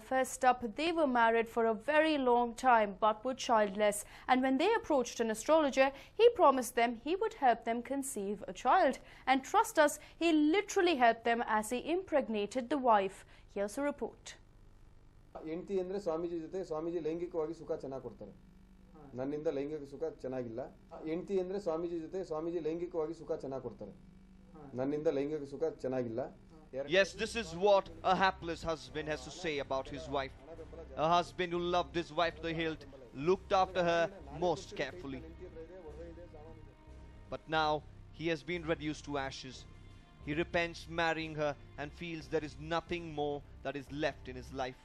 fessed up they were married for a very long time but were childless, and when they approached an astrologer, he promised them he would help them conceive a child. And trust us, he literally helped them as he impregnated the wife. Here's a report. ಹೆಂಡತಿ ಅಂದ್ರೆ ಸ್ವಾಮೀಜಿ ಲೈಂಗಿಕವಾಗಿ ಸುಖ ಚೆನ್ನಾಗಿ ಕೊಡ್ತಾರೆ. ನನ್ನಿಂದ ಲೈಂಗಿಕ ಸುಖ ಚೆನ್ನಾಗಿಲ್ಲ. ಹೆಂಡತಿ ಅಂದ್ರೆ ಸ್ವಾಮೀಜಿ ಲೈಂಗಿಕವಾಗಿ ಸುಖ ಚೆನ್ನಾಗಿ ಕೊಡ್ತಾರೆ. ನನ್ನಿಂದ ಲೈಂಗಿಕ ಸುಖ ಚೆನ್ನಾಗಿಲ್ಲ. Yes, this is what a hapless husband has to say about his wife. A husband who loved his wife to the hilt, looked after her most carefully. But now he has been reduced to ashes. He repents marrying her and feels there is nothing more that is left in his life.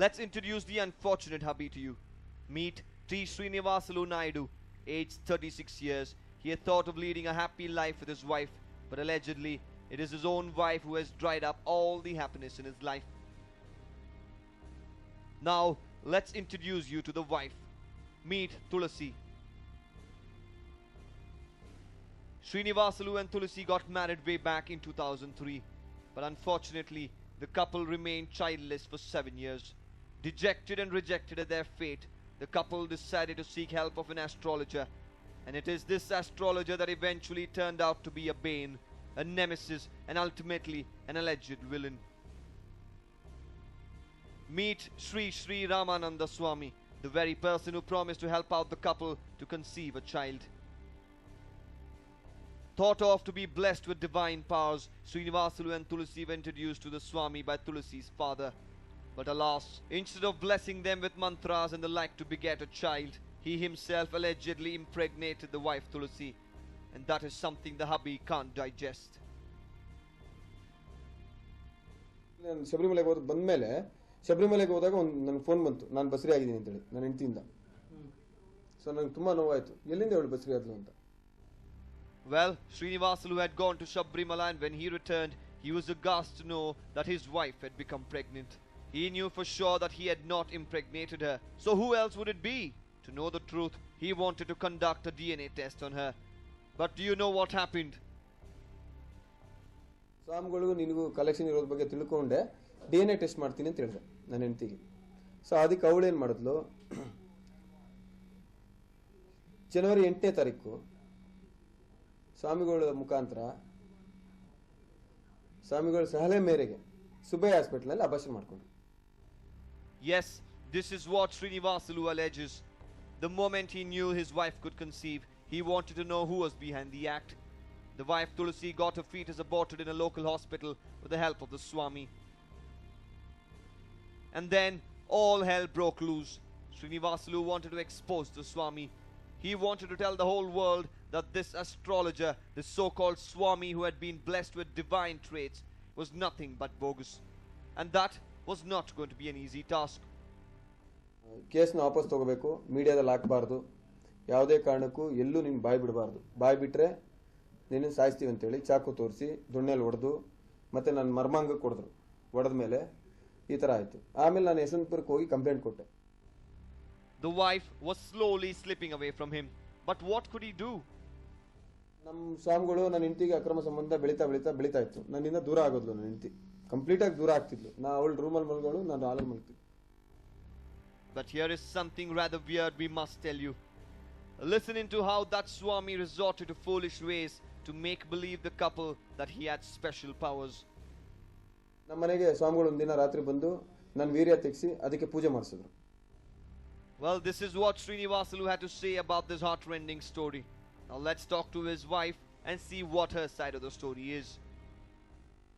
Let's introduce the unfortunate hubby to you. Meet T. Srinivasalu Naidu, aged 36 years. He had thought of leading a happy life with his wife, but allegedly it is his own wife who has dried up all the happiness in his life. Now let's introduce you to the wife. Meet Tulasi. Srinivasalu and Tulasi got married way back in 2003, but unfortunately the couple remained childless for 7 years. Dejected and rejected at their fate, the couple decided to seek help of an astrologer, and it is this astrologer that eventually turned out to be a bane, a nemesis, and ultimately an alleged villain. Meet Sri Ramananda Swami, the very person who promised to help out the couple to conceive a child. Thought of to be blessed with divine powers, Srinivasalu and Tulasi were introduced to the Swami by Tulasi's father. But alas, instead of blessing them with mantras and the like to beget a child, he himself allegedly impregnated the wife Tulasi, and that is something the hubby can't digest. ಶಬರಿಮಲೆಗೆ ಹೋದಾಗ ನನ್ನ phone ಬಂತು, ನಾನು ಬಸರಿ ಆಗಿದ್ದೀನಿ ಅಂತೇಳಿ ನನ್ನ ಹೆಂಡತಿಯಿಂದ. So ನನಗೆ ತುಂಬಾ ನೋವಾಯಿತು, ಎಲ್ಲಿಂದ ಅವಳು ಬಸರಿ ಆದ್ಲು ಅಂತ. Well, Srinivasalu had gone to Sabrimala, and when he returned, he was aghast to know that his wife had become pregnant. He knew for sure that he had not impregnated her. So who else would it be? To know the truth, he wanted to conduct a DNA test on her. But do you know what happened? ಸ್ವಾಮಿಗಳಿಗೂ ನಿನಗೂ collection ಇರೋದ್ರ ಬಗ್ಗೆ ತಿಳ್ಕೊಂಡೆ DNA test ಮಾಡ್ತೀನಿ ಅಂತ ಹೇಳಿದೆ ನನ್ನ ಹೆಂಡತಿಗೆ. So ಅದಕ್ಕೆ ಅವಳೇನು ಮಾಡಿದ್ಲು, ಜನವರಿ 8ನೇ ತಾರೀಕು ಸ್ವಾಮಿಗಳ ಮುಖಾಂತರ ಸ್ವಾಮಿಗಳ ಸಲಹೆ ಮೇರೆಗೆ ಸುಬೈ ಹಾಸ್ಪಿಟಲ್ ಅಬಾರ್ಷನ್ ಮಾಡ್ಕೊಂಡ್ರು. Yes, this is what Srinivasalu alleges. The moment he knew his wife could conceive, he wanted to know who was behind the act. The wife Tulasi got her fetus aborted in a local hospital with the help of the Swami. And then all hell broke loose. Srinivasalu wanted to expose the Swami. He wanted to tell the whole world that this astrologer, this so-called Swami who had been blessed with divine traits, was nothing but bogus. And that was not going to be an easy task. ಕೇಸ್ನ ವಾಪಸ್ ತಗೋಬೇಕು, ಮೀಡಿಯಾದಲ್ಲಿ ಹಾಕಬಾರ್ದು, ಯಾವುದೇ ಕಾರಣಕ್ಕೂ ಎಲ್ಲೂ ನೀನು ಬಾಯಿ ಬಿಡಬಾರ್ದು. ಬಾಯಿ ಬಿಟ್ಟರೆ ನಿನ್ನ ಸಾಯಿಸ್ತೀವಿ ಅಂತೇಳಿ ಚಾಕು ತೋರಿಸಿ ದೊಣ್ಣೆಯಲ್ಲಿ ಹೊಡೆದು ಮತ್ತೆ ನನ್ನ ಮರ್ಮಾಂಗಕ್ಕೆ ಹೊಡೆದ್ರು. ಹೊಡೆದ ಮೇಲೆ ಈ ಥರ ಆಯಿತು. ಆಮೇಲೆ ನಾನು ಯಶವಂತಪುರಕ್ಕೆ ಹೋಗಿ ಕಂಪ್ಲೇಂಟ್ ಕೊಟ್ಟೆ. The wife was slowly slipping away from him. But what could he do? ನಮ್ಮ ಸ್ವಾಮಿಗಳು ನನ್ನ ಹೆಂಡತಿಗೆ ಅಕ್ರಮ ಸಂಬಂಧ ಬೆಳೀತಾ ಇತ್ತು. ನನ್ನಿಂದ ದೂರ ಆಗೋದ್ಲು ನನ್ನ ಹೆಂಡತಿ. ಕಂಪ್ಲೀಟ್ ಆಗಿ ದೂರ ಆಗ್ತಿದ್ಲು. ನಾ ಅವಳು ರೂಮಲ್ಲಿ ಮಲ್ಗಳು, ನಾನು ಹಾಲಲ್ಲಿ ಮಲ್ತಿದ್ದೆ. But here is something rather weird we must tell you. Listen into how that Swami resorted to foolish ways to make believe the couple that he had special powers. ನಮ್ಮ ಮನೆಗೆ ಸ್ವಾಮಿಗಳು ಒಂದಿನ ರಾತ್ರಿ ಬಂದು ನನ್ನ ವೀರ್ಯ ತೆಗೆಸಿ ಅದಕ್ಕೆ ಪೂಜೆ ಮಾಡಿಸಿದ್ರು. Well, this is what Srinivasalu had to say about this heart-rending story. Now let's talk to his wife and see what her side of the story is.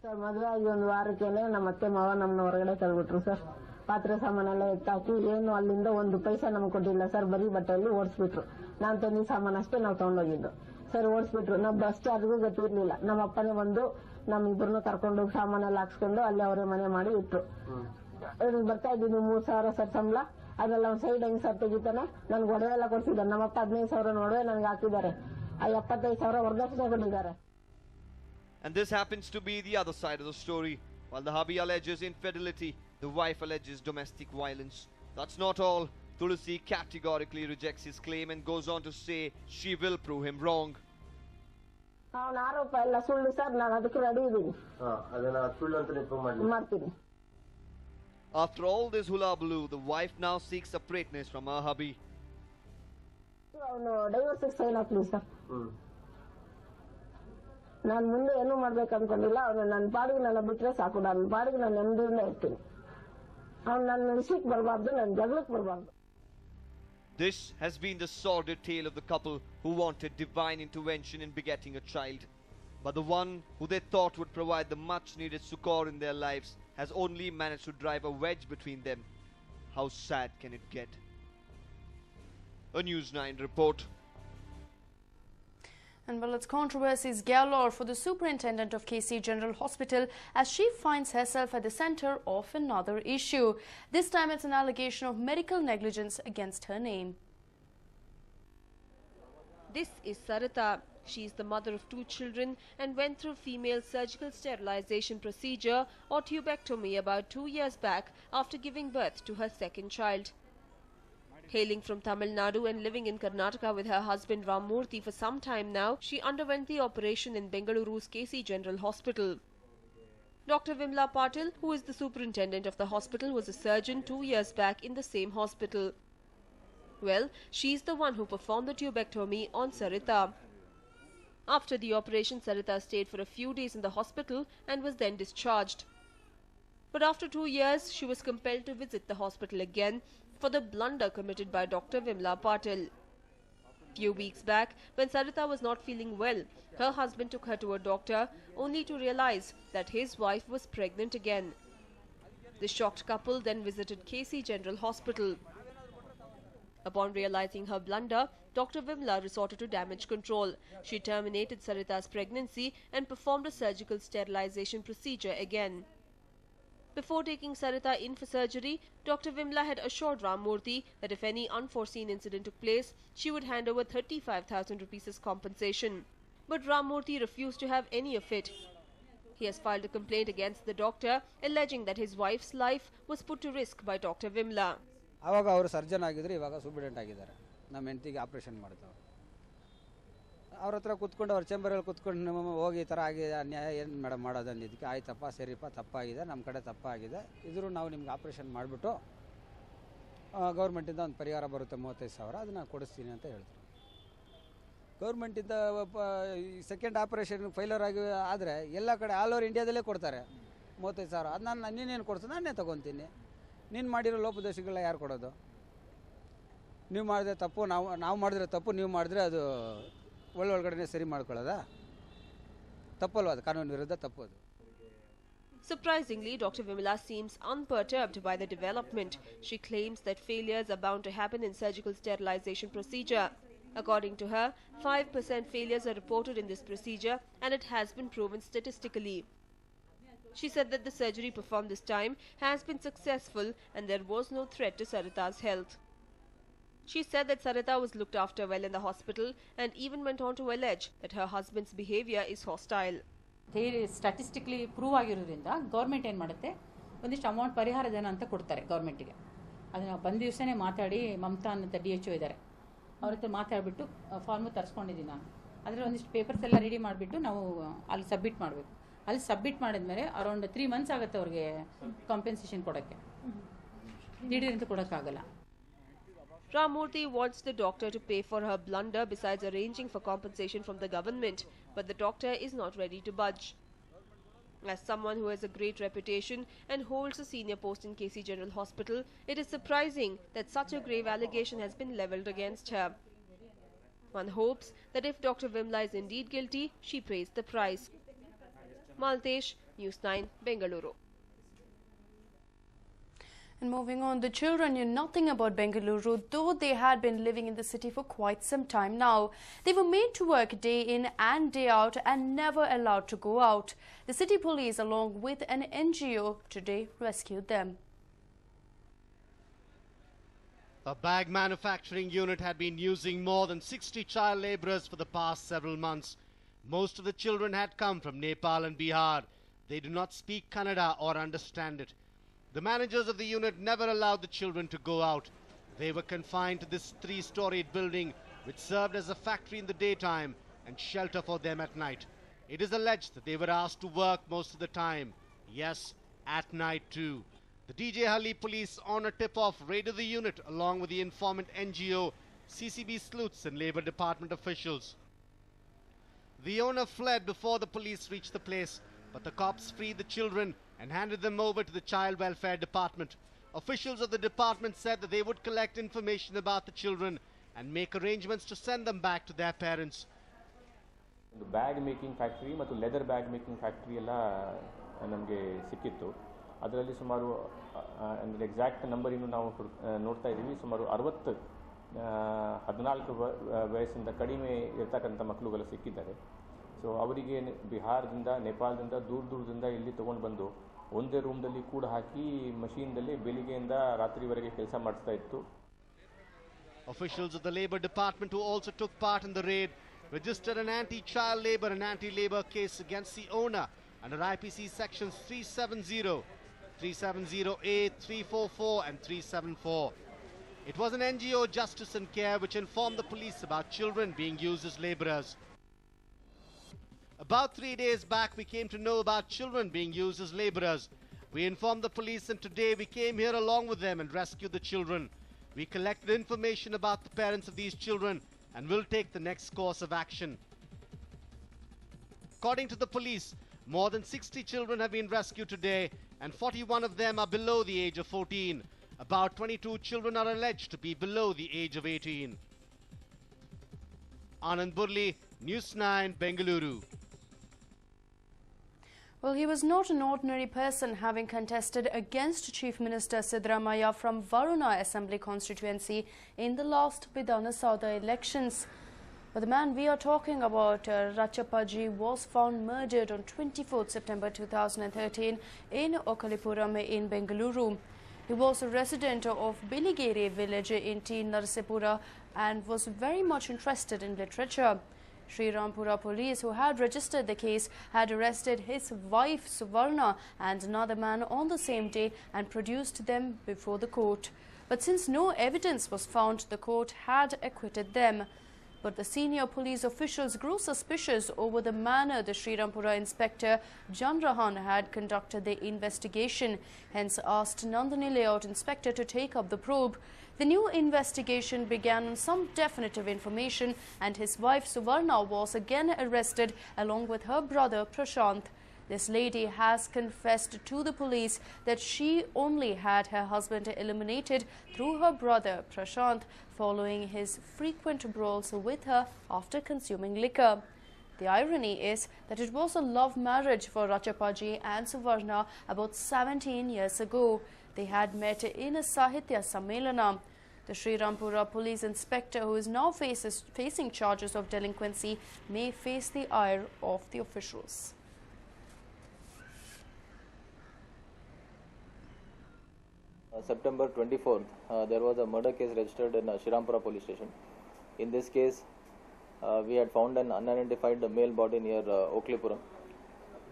Sir, ಮದುವೆ ಆಗಿ ಒಂದು ವಾರಕ್ಕೇನೆ ನಮ್ಮ ಅತ್ತೆ ಮಾವ ನಮ್ಮನ್ನ ಹೊರಗಡೆ ತಳ್ಬಿಟ್ರು ಸರ್. ಪಾತ್ರೆ ಸಾಮಾನೆಲ್ಲ ಎತ್ತಾಕಿ ಏನು ಅಲ್ಲಿಂದ ಒಂದು ಪೈಸಾ ನಮ್ಗೆ ಕೊಟ್ಟಿಲ್ಲ ಸರ್. ಬರೀ ಬಟ್ಟೆಯಲ್ಲಿ ಓಡಿಸ್ಬಿಟ್ರು. ನಾನು ತಂದಿ ಸಾಮಾನು ಅಷ್ಟೇ ನಾವು ತಗೊಂಡೋಗಿದ್ದು ಸರ್. ಓಡಿಸ್ಬಿಟ್ರು. ನಾವು ಬಸ್ ಚಾರ್ಜ್ಗೂ ಗೊತ್ತಿರ್ಲಿಲ್ಲ. ನಮ್ಮ ಅಪ್ಪನೇ ಬಂದು ನಮ್ಮಿಬ್ಬರನ್ನು ಕರ್ಕೊಂಡು ಸಾಮಾನೆಲ್ಲ ಹಾಕ್ಸ್ಕೊಂಡು ಅಲ್ಲಿ ಅವರೇ ಮನೆ ಮಾಡಿ ಇಟ್ರು. ಬರ್ತಾ ಇದ್ದೀನಿ 3,000 ಸರ್ ಸಂಬಳ. ಅದೆಲ್ಲ ಒಂದು ಸೈಡ್ ಹೆಂಗ್ ಸರ್ ತೆಗಿತಾನೆ. ನನ್ಗೆ ಒಡವೆ ಎಲ್ಲ ಕೊಡ್ಸಿದ್ದಾರೆ. ನಮ್ಮಪ್ಪ 15,000 ಒಡವೆ ನನ್ಗೆ ಹಾಕಿದ್ದಾರೆ. ಆ 75,000 ವರದಕ್ಷಿಣೆ ಕೊಟ್ಟಿದ್ದಾರೆ. And this happens to be the other side of the story. While the hubby alleges infidelity, the wife alleges domestic violence. That's not all. Tulasi categorically rejects his claim and goes on to say she will prove him wrong. ಅವನ ಆರೋಪ ಎಲ್ಲ ಸುಳ್ಳು sir. ನಾನು ಅದಕ್ಕೆ ready ಇದ್ದೀನಿ. ಅದನ್ನ ಸುಳ್ಳು ಅಂತ ಪ್ರೂವ್ ಮಾಡ್ತೀನಿ. After all this hullabaloo, the wife now seeks separateness from her hubby. ಅವನು ಡೈವರ್ಸಿಗೆ ಸೈನ್ ಹಾಕ್ಲಿ ಸರ್. ನಾನು ಮುಂದೆ ಏನು ಮಾಡ್ಬೇಕು ಅನ್ಕೊಂಡಿಲ್ಲ. ಅವನು ನನ್ನ ಪಾಡಿಗೆ ನನ್ನ ಬಿಟ್ರೆ ಸಾಕು. ನನ್ನ ಪಾಡಿಗೆ ನಾನು ನೆಮ್ಮದಿಯಿಂದ ಇರ್ತೀನಿ. ಅವನು ನನ್ನ ವಿಷಯಕ್ಕೆ ಬರಬಾರ್ದು, ನನ್ನ ಜಗಳಕ್ಕೆ ಬರಬಾರ್ದು. This has been the sordid tale of the couple who wanted divine intervention in begetting a child. But the one who they thought would provide the much needed succor in their lives has only managed to drive a wedge between them. How sad can it get? A News 9 report. And well, it's controversies galore for the superintendent of KC General Hospital as she finds herself at the center of another issue. This time it's an allegation of medical negligence against her name. This is Sarita. She is the mother of 2 children and went through female surgical sterilization procedure or tubectomy about 2 years back after giving birth to her second child. Hailing from Tamil Nadu and living in Karnataka with her husband Ramurthy for some time now, she underwent the operation in Bengaluru's KC General Hospital. Dr. Vimla Patil, who is the superintendent of the hospital, was a surgeon 2 years back in the same hospital. Well, she's the one who performed the tubectomy on Sarita. After the operation, Sarita stayed for a few days in the hospital and was then discharged. But after 2 years, she was compelled to visit the hospital again for the blunder committed by Dr. Vimla Patil. Few weeks back, when Sarita was not feeling well, her husband took her to a doctor only to realize that his wife was pregnant again. The shocked couple then visited KC General Hospital. Upon realizing her blunder, Dr. Vimla resorted to damage control. She terminated Sarita's pregnancy and performed a surgical sterilization procedure again. Before taking Sarita in for surgery, Dr. Vimla had assured Ramurthy that if any unforeseen incident took place, she would hand over 35,000 rupees as compensation. But Ramurthy refused to have any of it. He has filed a complaint against the doctor, alleging that his wife's life was put to risk by Dr. Vimla. ಆವಾಗ ಅವರು surgeon ಆಗಿದ್ರು, ಇವಾಗ superintendent ಆಗಿದ್ದಾರೆ. ನಮ್ಮ ಹೆಂಡತಿಗೆ operation ಮಾಡ್ತಾವೆ. ಅವ್ರ ಹತ್ರ ಕೂತ್ಕೊಂಡು ಅವ್ರ ಚೇಂಬರಲ್ಲಿ ಕೂತ್ಕೊಂಡು ಹೋಗಿ ಈ ಥರ ಆಗಿದೆ, ಅನ್ಯಾಯ ಏನು ಮೇಡಮ್ ಮಾಡೋದು ಅಂದಿದ್ದಕ್ಕೆ, ಆಯ್ತಪ್ಪ ಸರಿಪ್ಪ ತಪ್ಪಾಗಿದೆ, ನಮ್ಮ ಕಡೆ ತಪ್ಪಾಗಿದೆ, ಇದ್ರೂ ನಾವು ನಿಮ್ಗೆ ಆಪ್ರೇಷನ್ ಮಾಡಿಬಿಟ್ಟು ಗೌರ್ಮೆಂಟಿಂದ ಒಂದು ಪರಿಹಾರ ಬರುತ್ತೆ 35,000, ಅದನ್ನು ಕೊಡಿಸ್ತೀನಿ ಅಂತ ಹೇಳ್ತಾರೆ. ಗೌರ್ಮೆಂಟಿಂದ ಸೆಕೆಂಡ್ ಆಪ್ರೇಷನ್ ಫೈಲರ್ ಆಗಿ ಆದರೆ ಎಲ್ಲ ಕಡೆ ಆಲ್ ಓವರ್ ಇಂಡಿಯಾದಲ್ಲೇ ಕೊಡ್ತಾರೆ 35,000. ಅದು ನಾನು ನೀನೇನು ಕೊಡ್ತೀನಿ, ನಾನೇ ತೊಗೊತೀನಿ. ನೀನು ಮಾಡಿರೋ ಲೋಪದೋಷಗಳ ಯಾರು ಕೊಡೋದು? ನೀವು ಮಾಡಿದ್ರೆ ತಪ್ಪು, ನಾವು ಮಾಡಿದ್ರೆ ತಪ್ಪು, ನೀವು ಮಾಡಿದ್ರೆ ಅದು ಒಳಗಡೆ ಸರಿ ಮಾಡ್ಕೊಳ್ಳೋದಾ? ತಪ್ಪಲ್ವ? ಅದು ಕಾನೂನು ವಿರುದ್ಧ ತಪ್ಪು ಅದು. Surprisingly, Dr. Vimla seems unperturbed by the development. She claims that failures are bound to happen in surgical sterilization procedure. According to her, 5% failures are reported in this procedure and it has been proven statistically. She said that the surgery performed this time has been successful and there was no threat to Sarita's health. She said that Sarita was looked after well in the hospital and even went on to allege that her husband's behavior is hostile. Statistically prove ಆಗಿರೋದ್ರಿಂದ government ಏನು ಮಾಡುತ್ತೆ, ಒಂದಿಷ್ಟು amount ಪರಿಹಾರ ಧನ ಅಂತ ಕೊಡ್ತಾರೆ ಗೌರ್ಮೆಂಟಿಗೆ. ಅದನ್ನು ಬಂದ ದಿವಸನೇ ಮಾತಾಡಿ, ಮಮತಾ ಅನ್ನೋ DHO ಇದ್ದಾರೆ, ಅವ್ರ ಹತ್ರ ಮಾತಾಡಿಬಿಟ್ಟು ಫಾರ್ಮು ತರಿಸ್ಕೊಂಡಿದ್ದೀನಿ ನಾನು. ಅದರಲ್ಲಿ ಒಂದಿಷ್ಟು ಪೇಪರ್ಸ್ ಎಲ್ಲ ರೆಡಿ ಮಾಡಿಬಿಟ್ಟು ನಾವು ಅಲ್ಲಿ ಸಬ್ಮಿಟ್ ಮಾಡಬೇಕು. ಅಲ್ಲಿ ಸಬ್ಮಿಟ್ ಮಾಡಿದ್ಮೇಲೆ ಅರೌಂಡ್ 3 months ಆಗುತ್ತೆ ಅವ್ರಿಗೆ ಕಾಂಪೆನ್ಸೇಷನ್ ಕೊಡೋಕ್ಕೆ. ದಿಢೀರಂತ ಕೊಡೋಕ್ಕಾಗಲ್ಲ. Ramurthy wants the doctor to pay for her blunder besides arranging for compensation from the government, but the doctor is not ready to budge. As someone who has a great reputation and holds a senior post in KC General Hospital, it is surprising that such a grave allegation has been levelled against her. One hopes that if Dr. Vimla is indeed guilty, she pays the price. Maltesh, News 9, Bengaluru. And moving on, the children knew nothing about Bengaluru, though they had been living in the city for quite some time now. They were made to work day in and day out and never allowed to go out. The city police, along with an NGO, today rescued them. A bag manufacturing unit had been using more than 60 child laborers for the past several months. Most of the children had come from Nepal and Bihar. They do not speak Kannada or understand it. The managers of the unit never allowed the children to go out. They were confined to this 3-storied building, which served as a factory in the daytime and shelter for them at night. It is alleged that they were asked to work most of the time. Yes, at night too. The DJ Halli police on a tip-off raided the unit along with the informant NGO, CCB sleuths and Labour Department officials. The owner fled before the police reached the place, but the cops freed the children and handed them over to the Child Welfare Department. Officials of the department said that they would collect information about the children and make arrangements to send them back to their parents. ಒಂದು bag making factory ಮತ್ತು leather bag making factory ಎಲ್ಲ ನಮಗೆ ಸಿಕ್ಕಿತ್ತು. ಅದರಲ್ಲಿ ಸುಮಾರು ಅಂದರೆ exact number ಇನ್ನು ನಾವು ನೋಡ್ತಾ ಇದ್ದೀವಿ, ಸುಮಾರು 14 ವಯಸ್ಸಿಂದ ಕಡಿಮೆ ಇರ್ತಕ್ಕಂಥ ಮಕ್ಕಳುಗಳು ಸಿಕ್ಕಿದ್ದಾರೆ. ಸೊ ಅವರಿಗೆ ಬಿಹಾರದಿಂದ ನೇಪಾಳದಿಂದ ದೂರದಿಂದ ಇಲ್ಲಿ ತೊಗೊಂಡು ಬಂದು ಒಂದೇ ರೂಮ್ದಲ್ಲಿ ಕೂಡ ಹಾಕಿ ಮಷೀನ್ದಲ್ಲಿ ಬೆಳಿಗ್ಗೆಯಿಂದ ರಾತ್ರಿವರೆಗೆ ಕೆಲಸ ಮಾಡಿಸ್ತಾ ಇತ್ತು. Officials of the Labour Department who also took part in the raid registered an anti-child labour and anti-labour case against the owner under IPC sections 370, 370A, 344 and 374. It was an NGO, Justice and Care, which informed the police about children being used as labourers. About 3 days back, we came to know about children being used as labourers. We informed the police and today we came here along with them and rescued the children. We collected information about the parents of these children and will take the next course of action. According to the police, more than 60 children have been rescued today and 41 of them are below the age of 14. About 22 children are alleged to be below the age of 18. Anand Burli, News 9, Bengaluru. Well, he was not an ordinary person, having contested against Chief Minister Siddaramaiah from Varuna Assembly constituency in the last Vidhana Sabha elections. But the man we are talking about, Rachappaji, was found murdered on 24th September 2013 in Okalipuram in Bengaluru. He was a resident of Biligere village in T. Narsipura and was very much interested in literature. Sri Rampura police, who had registered the case, had arrested his wife Suvarna and another man on the same day and produced them before the court. But since no evidence was found, the court had acquitted them. But the senior police officials grew suspicious over the manner the Sri Rampura inspector Janrahan had conducted the investigation, hence asked Nandini Layout inspector to take up the probe. The new investigation began on some definitive information and his wife Suvarna was again arrested along with her brother Prashant. This lady has confessed to the police that she only had her husband eliminated through her brother Prashant following his frequent brawls with her after consuming liquor. The irony is that it was a love marriage for Rachappaji and Suvarna about 17 years ago. They had met in a Sahitya Sammelana. The Sri Rampura police inspector, who is now facing charges of delinquency, may face the ire of the officials. September 24th, there was a murder case registered in Sri Rampura police station. In this case, we had found an unidentified male body near Oklipuram.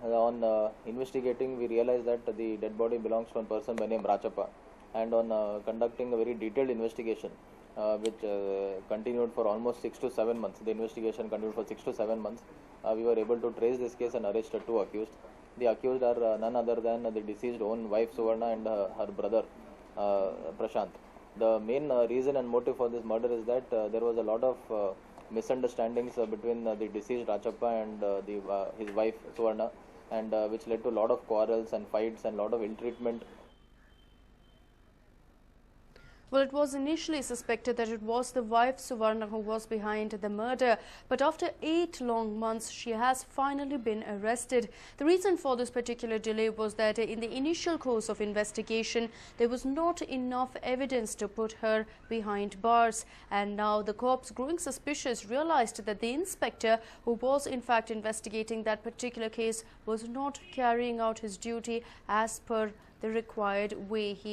On investigating, we realized that the dead body belongs to a person by name Rachappa. And on conducting a very detailed investigation, which continued for almost 6 to 7 months, the investigation continued for 6 to 7 months, we were able to trace this case and arrest 2 accused. The accused are none other than the deceased own wife Suvarna and her brother Prashant. The main reason and motive for this murder is that there was a lot of misunderstandings between the deceased Rachappa and his wife Suvarna, and which led to a lot of quarrels and fights and a lot of ill treatment. Well, it was initially suspected that it was the wife Suvarna who was behind the murder, but after 8 long months, she has finally been arrested. The reason for this particular delay was that in the initial course of investigation, there was not enough evidence to put her behind bars. And now the cops, growing suspicious, realized that the inspector, who was in fact investigating that particular case, was not carrying out his duty as per the required way. He